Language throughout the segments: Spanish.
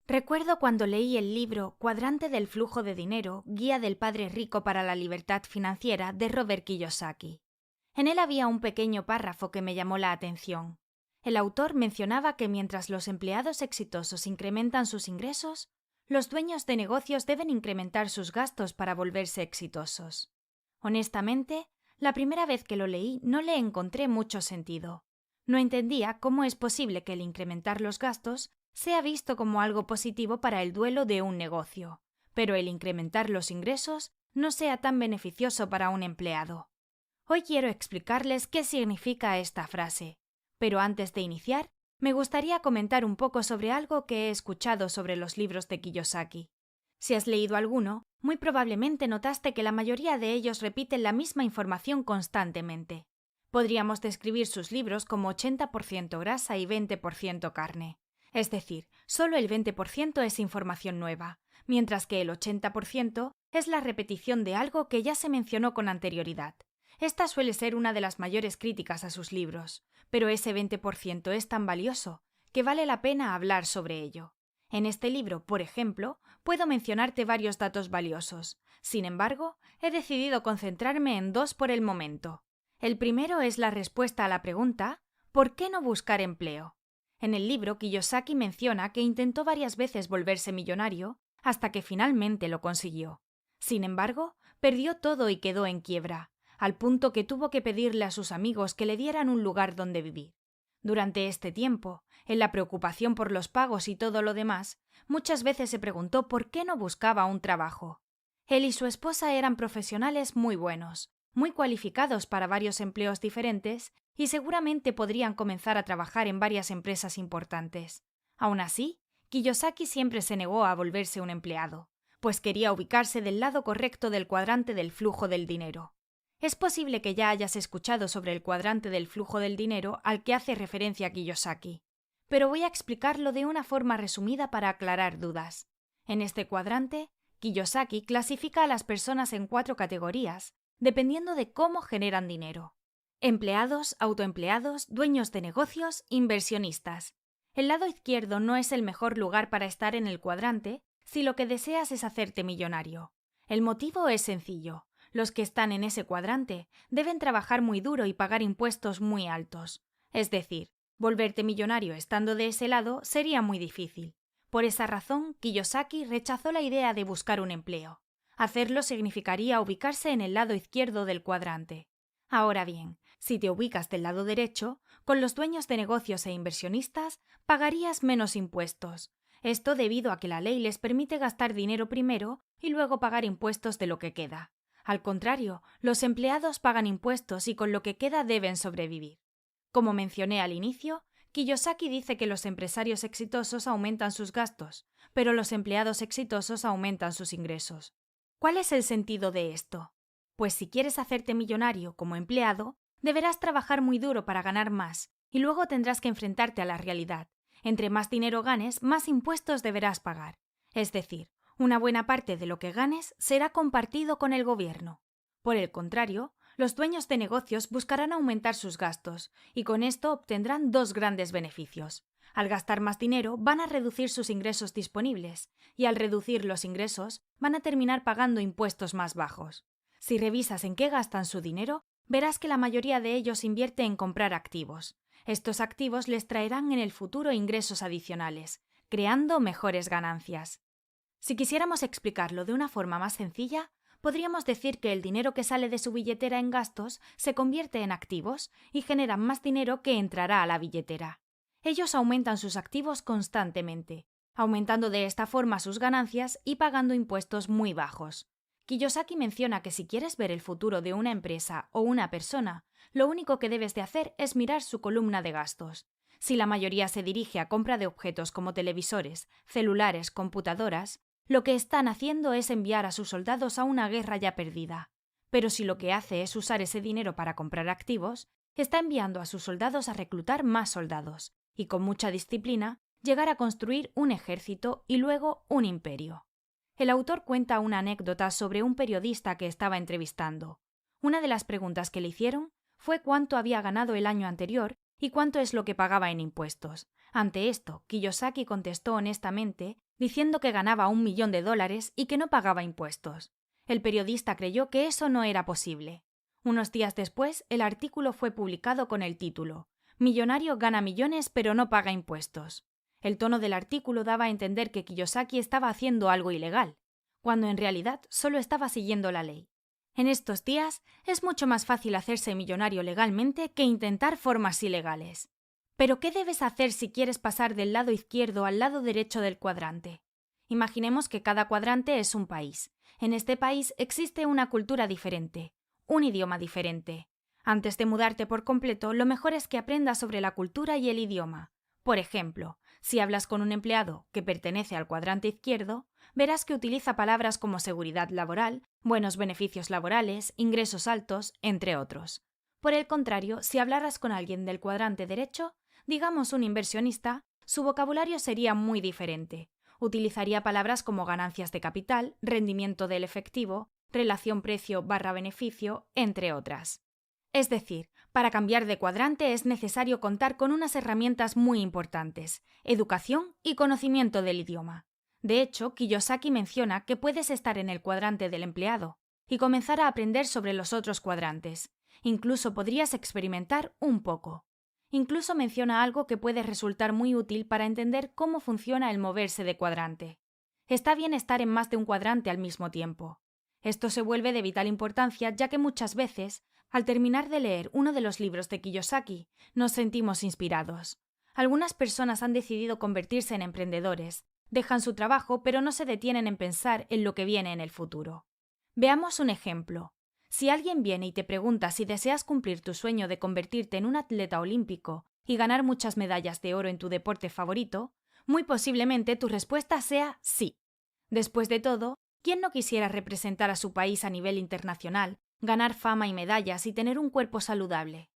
Recuerdo cuando leí el libro Cuadrante del flujo de dinero, Guía del padre rico para la libertad financiera de Robert Kiyosaki. En él había un pequeño párrafo que me llamó la atención. El autor mencionaba que mientras los empleados exitosos incrementan sus ingresos, los dueños de negocios deben incrementar sus gastos para volverse exitosos. Honestamente, la primera vez que lo leí no le encontré mucho sentido. No entendía cómo es posible que el incrementar los gastos sea visto como algo positivo para el duelo de un negocio, pero el incrementar los ingresos no sea tan beneficioso para un empleado. Hoy quiero explicarles qué significa esta frase, pero antes de iniciar, me gustaría comentar un poco sobre algo que he escuchado sobre los libros de Kiyosaki. Si has leído alguno, muy probablemente notaste que la mayoría de ellos repiten la misma información constantemente. Podríamos describir sus libros como 80% grasa y 20% carne. Es decir, solo el 20% es información nueva, mientras que el 80% es la repetición de algo que ya se mencionó con anterioridad. Esta suele ser una de las mayores críticas a sus libros, pero ese 20% es tan valioso que vale la pena hablar sobre ello. En este libro, por ejemplo, puedo mencionarte varios datos valiosos. Sin embargo, he decidido concentrarme en dos por el momento. El primero es la respuesta a la pregunta ¿por qué no buscar empleo? En el libro, Kiyosaki menciona que intentó varias veces volverse millonario hasta que finalmente lo consiguió. Sin embargo, perdió todo y quedó en quiebra, al punto que tuvo que pedirle a sus amigos que le dieran un lugar donde vivir. Durante este tiempo, en la preocupación por los pagos y todo lo demás, muchas veces se preguntó por qué no buscaba un trabajo. Él y su esposa eran profesionales muy buenos, muy cualificados para varios empleos diferentes y seguramente podrían comenzar a trabajar en varias empresas importantes. Aún así, Kiyosaki siempre se negó a volverse un empleado, pues quería ubicarse del lado correcto del cuadrante del flujo del dinero. Es posible que ya hayas escuchado sobre el cuadrante del flujo del dinero al que hace referencia Kiyosaki, pero voy a explicarlo de una forma resumida para aclarar dudas. En este cuadrante, Kiyosaki clasifica a las personas en 4 categorías, dependiendo de cómo generan dinero. Empleados, autoempleados, dueños de negocios, inversionistas. El lado izquierdo no es el mejor lugar para estar en el cuadrante si lo que deseas es hacerte millonario. El motivo es sencillo. Los que están en ese cuadrante deben trabajar muy duro y pagar impuestos muy altos. Es decir, volverte millonario estando de ese lado sería muy difícil. Por esa razón, Kiyosaki rechazó la idea de buscar un empleo. Hacerlo significaría ubicarse en el lado izquierdo del cuadrante. Ahora bien, si te ubicas del lado derecho, con los dueños de negocios e inversionistas, pagarías menos impuestos. Esto debido a que la ley les permite gastar dinero primero y luego pagar impuestos de lo que queda. Al contrario, los empleados pagan impuestos y con lo que queda deben sobrevivir. Como mencioné al inicio, Kiyosaki dice que los empresarios exitosos aumentan sus gastos, pero los empleados exitosos aumentan sus ingresos. ¿Cuál es el sentido de esto? Pues si quieres hacerte millonario como empleado, deberás trabajar muy duro para ganar más, y luego tendrás que enfrentarte a la realidad. Entre más dinero ganes, más impuestos deberás pagar. Es decir, una buena parte de lo que ganes será compartido con el gobierno. Por el contrario, los dueños de negocios buscarán aumentar sus gastos, y con esto obtendrán dos grandes beneficios. Al gastar más dinero, van a reducir sus ingresos disponibles, y al reducir los ingresos, van a terminar pagando impuestos más bajos. Si revisas en qué gastan su dinero, verás que la mayoría de ellos invierte en comprar activos. Estos activos les traerán en el futuro ingresos adicionales, creando mejores ganancias. Si quisiéramos explicarlo de una forma más sencilla, podríamos decir que el dinero que sale de su billetera en gastos se convierte en activos y generan más dinero que entrará a la billetera. Ellos aumentan sus activos constantemente, aumentando de esta forma sus ganancias y pagando impuestos muy bajos. Kiyosaki menciona que si quieres ver el futuro de una empresa o una persona, lo único que debes de hacer es mirar su columna de gastos. Si la mayoría se dirige a compra de objetos como televisores, celulares, computadoras, lo que están haciendo es enviar a sus soldados a una guerra ya perdida. Pero si lo que hace es usar ese dinero para comprar activos, está enviando a sus soldados a reclutar más soldados y con mucha disciplina llegar a construir un ejército y luego un imperio. El autor cuenta una anécdota sobre un periodista que estaba entrevistando. Una de las preguntas que le hicieron fue cuánto había ganado el año anterior ¿Y cuánto es lo que pagaba en impuestos? Ante esto, Kiyosaki contestó honestamente, diciendo que ganaba $1.000.000 y que no pagaba impuestos. El periodista creyó que eso no era posible. Unos días después, el artículo fue publicado con el título «Millonario gana millones pero no paga impuestos». El tono del artículo daba a entender que Kiyosaki estaba haciendo algo ilegal, cuando en realidad solo estaba siguiendo la ley. En estos días es mucho más fácil hacerse millonario legalmente que intentar formas ilegales. Pero ¿qué debes hacer si quieres pasar del lado izquierdo al lado derecho del cuadrante? Imaginemos que cada cuadrante es un país. En este país existe una cultura diferente, un idioma diferente. Antes de mudarte por completo, lo mejor es que aprendas sobre la cultura y el idioma. Por ejemplo, si hablas con un empleado que pertenece al cuadrante izquierdo, verás que utiliza palabras como seguridad laboral, buenos beneficios laborales, ingresos altos, entre otros. Por el contrario, si hablaras con alguien del cuadrante derecho, digamos un inversionista, su vocabulario sería muy diferente. Utilizaría palabras como ganancias de capital, rendimiento del efectivo, relación precio/beneficio, entre otras. Es decir, para cambiar de cuadrante es necesario contar con unas herramientas muy importantes: educación y conocimiento del idioma. De hecho, Kiyosaki menciona que puedes estar en el cuadrante del empleado y comenzar a aprender sobre los otros cuadrantes. Incluso podrías experimentar un poco. Incluso menciona algo que puede resultar muy útil para entender cómo funciona el moverse de cuadrante. Está bien estar en más de un cuadrante al mismo tiempo. Esto se vuelve de vital importancia ya que muchas veces, al terminar de leer uno de los libros de Kiyosaki, nos sentimos inspirados. Algunas personas han decidido convertirse en emprendedores, dejan su trabajo pero no se detienen en pensar en lo que viene en el futuro. Veamos un ejemplo. Si alguien viene y te pregunta si deseas cumplir tu sueño de convertirte en un atleta olímpico y ganar muchas medallas de oro en tu deporte favorito, muy posiblemente tu respuesta sea sí. Después de todo, ¿quién no quisiera representar a su país a nivel internacional, ganar fama y medallas y tener un cuerpo saludable?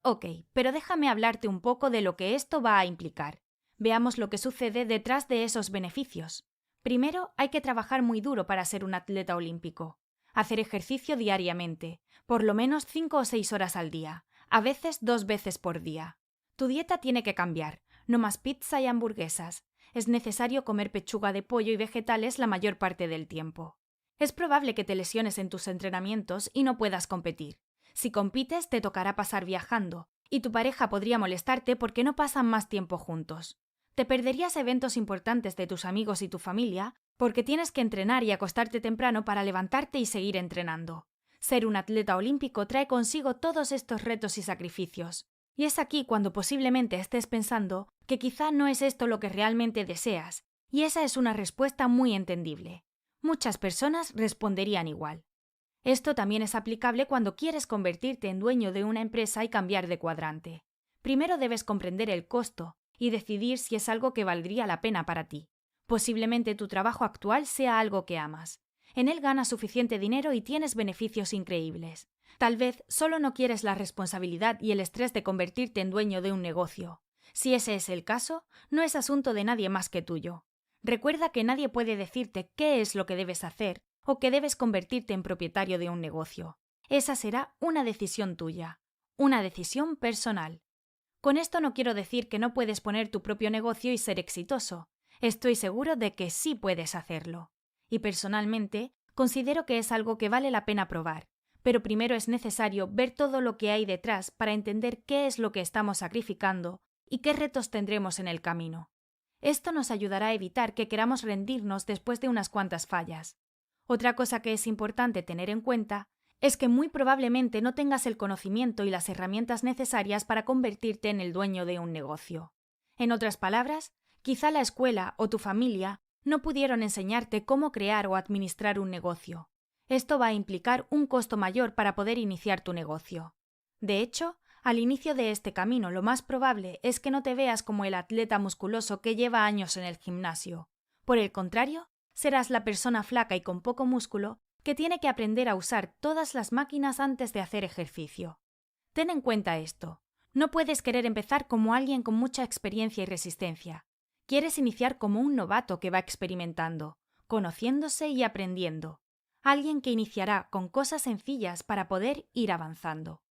Ok, pero déjame hablarte un poco de lo que esto va a implicar. Veamos lo que sucede detrás de esos beneficios. Primero, hay que trabajar muy duro para ser un atleta olímpico. Hacer ejercicio diariamente, por lo menos 5 o 6 horas al día, a veces 2 veces por día. Tu dieta tiene que cambiar, no más pizza y hamburguesas. Es necesario comer pechuga de pollo y vegetales la mayor parte del tiempo. Es probable que te lesiones en tus entrenamientos y no puedas competir. Si compites, te tocará pasar viajando, y tu pareja podría molestarte porque no pasan más tiempo juntos. Te perderías eventos importantes de tus amigos y tu familia porque tienes que entrenar y acostarte temprano para levantarte y seguir entrenando. Ser un atleta olímpico trae consigo todos estos retos y sacrificios. Y es aquí cuando posiblemente estés pensando que quizá no es esto lo que realmente deseas, y esa es una respuesta muy entendible. Muchas personas responderían igual. Esto también es aplicable cuando quieres convertirte en dueño de una empresa y cambiar de cuadrante. Primero debes comprender el costo y decidir si es algo que valdría la pena para ti. Posiblemente tu trabajo actual sea algo que amas. En él ganas suficiente dinero y tienes beneficios increíbles. Tal vez solo no quieres la responsabilidad y el estrés de convertirte en dueño de un negocio. Si ese es el caso, no es asunto de nadie más que tuyo. Recuerda que nadie puede decirte qué es lo que debes hacer o que debes convertirte en propietario de un negocio. Esa será una decisión tuya, una decisión personal. Con esto no quiero decir que no puedes poner tu propio negocio y ser exitoso. Estoy seguro de que sí puedes hacerlo. Y personalmente, considero que es algo que vale la pena probar. Pero primero es necesario ver todo lo que hay detrás para entender qué es lo que estamos sacrificando y qué retos tendremos en el camino. Esto nos ayudará a evitar que queramos rendirnos después de unas cuantas fallas. Otra cosa que es importante tener en cuenta es que muy probablemente no tengas el conocimiento y las herramientas necesarias para convertirte en el dueño de un negocio. En otras palabras, quizá la escuela o tu familia no pudieron enseñarte cómo crear o administrar un negocio. Esto va a implicar un costo mayor para poder iniciar tu negocio. De hecho, al inicio de este camino lo más probable es que no te veas como el atleta musculoso que lleva años en el gimnasio. Por el contrario, serás la persona flaca y con poco músculo que tiene que aprender a usar todas las máquinas antes de hacer ejercicio. Ten en cuenta esto. No puedes querer empezar como alguien con mucha experiencia y resistencia. Quieres iniciar como un novato que va experimentando, conociéndose y aprendiendo. Alguien que iniciará con cosas sencillas para poder ir avanzando.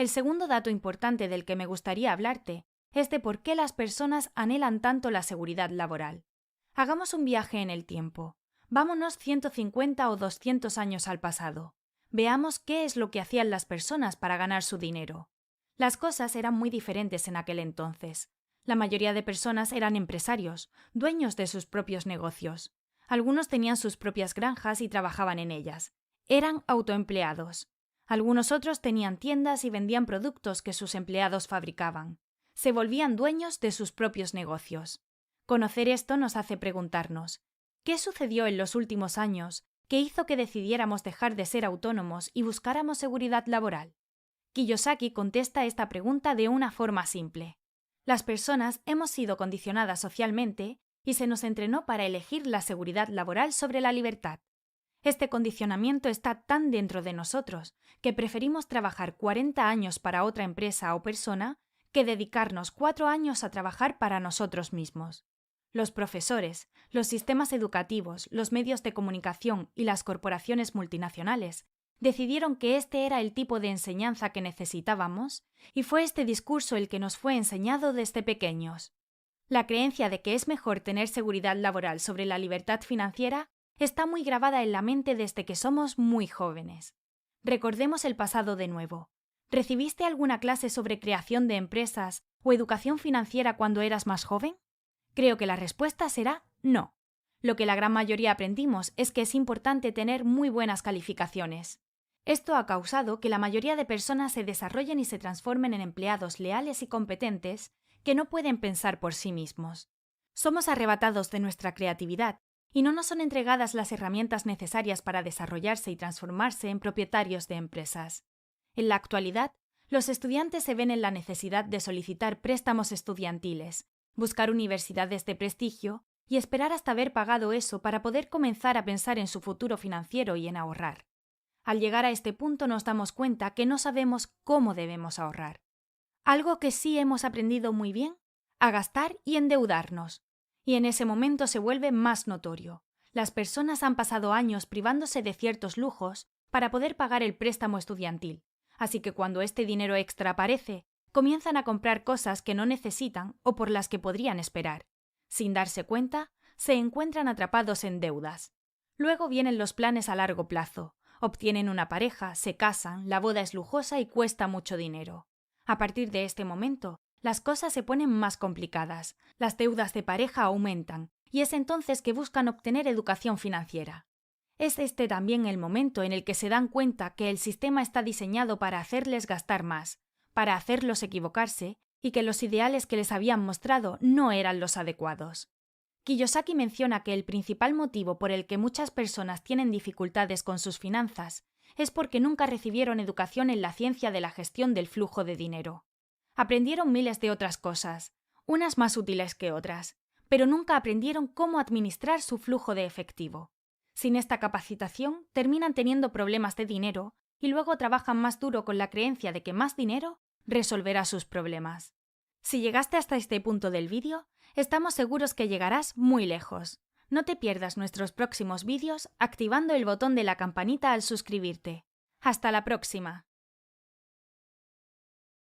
El segundo dato importante del que me gustaría hablarte es de por qué las personas anhelan tanto la seguridad laboral. Hagamos un viaje en el tiempo. Vámonos 150 o 200 años al pasado. Veamos qué es lo que hacían las personas para ganar su dinero. Las cosas eran muy diferentes en aquel entonces. La mayoría de personas eran empresarios, dueños de sus propios negocios. Algunos tenían sus propias granjas y trabajaban en ellas. Eran autoempleados. Algunos otros tenían tiendas y vendían productos que sus empleados fabricaban. Se volvían dueños de sus propios negocios. Conocer esto nos hace preguntarnos, ¿qué sucedió en los últimos años que hizo que decidiéramos dejar de ser autónomos y buscáramos seguridad laboral? Kiyosaki contesta esta pregunta de una forma simple. Las personas hemos sido condicionadas socialmente y se nos entrenó para elegir la seguridad laboral sobre la libertad. Este condicionamiento está tan dentro de nosotros que preferimos trabajar 40 años para otra empresa o persona que dedicarnos 4 años a trabajar para nosotros mismos. Los profesores, los sistemas educativos, los medios de comunicación y las corporaciones multinacionales decidieron que este era el tipo de enseñanza que necesitábamos y fue este discurso el que nos fue enseñado desde pequeños. La creencia de que es mejor tener seguridad laboral sobre la libertad financiera está muy grabada en la mente desde que somos muy jóvenes. Recordemos el pasado de nuevo. ¿Recibiste alguna clase sobre creación de empresas o educación financiera cuando eras más joven? Creo que la respuesta será no. Lo que la gran mayoría aprendimos es que es importante tener muy buenas calificaciones. Esto ha causado que la mayoría de personas se desarrollen y se transformen en empleados leales y competentes que no pueden pensar por sí mismos. Somos arrebatados de nuestra creatividad y no nos son entregadas las herramientas necesarias para desarrollarse y transformarse en propietarios de empresas. En la actualidad, los estudiantes se ven en la necesidad de solicitar préstamos estudiantiles, buscar universidades de prestigio y esperar hasta haber pagado eso para poder comenzar a pensar en su futuro financiero y en ahorrar. Al llegar a este punto nos damos cuenta que no sabemos cómo debemos ahorrar. Algo que sí hemos aprendido muy bien, a gastar y endeudarnos. Y en ese momento se vuelve más notorio. Las personas han pasado años privándose de ciertos lujos para poder pagar el préstamo estudiantil, así que cuando este dinero extra aparece, comienzan a comprar cosas que no necesitan o por las que podrían esperar. Sin darse cuenta, se encuentran atrapados en deudas. Luego vienen los planes a largo plazo. Obtienen una pareja, se casan, la boda es lujosa y cuesta mucho dinero. A partir de este momento, las cosas se ponen más complicadas, las deudas de pareja aumentan, y es entonces que buscan obtener educación financiera. Es este también el momento en el que se dan cuenta que el sistema está diseñado para hacerles gastar más, para hacerlos equivocarse, y que los ideales que les habían mostrado no eran los adecuados. Kiyosaki menciona que el principal motivo por el que muchas personas tienen dificultades con sus finanzas es porque nunca recibieron educación en la ciencia de la gestión del flujo de dinero. Aprendieron miles de otras cosas, unas más útiles que otras, pero nunca aprendieron cómo administrar su flujo de efectivo. Sin esta capacitación, terminan teniendo problemas de dinero y luego trabajan más duro con la creencia de que más dinero resolverá sus problemas. Si llegaste hasta este punto del vídeo, estamos seguros que llegarás muy lejos. No te pierdas nuestros próximos vídeos activando el botón de la campanita al suscribirte. ¡Hasta la próxima!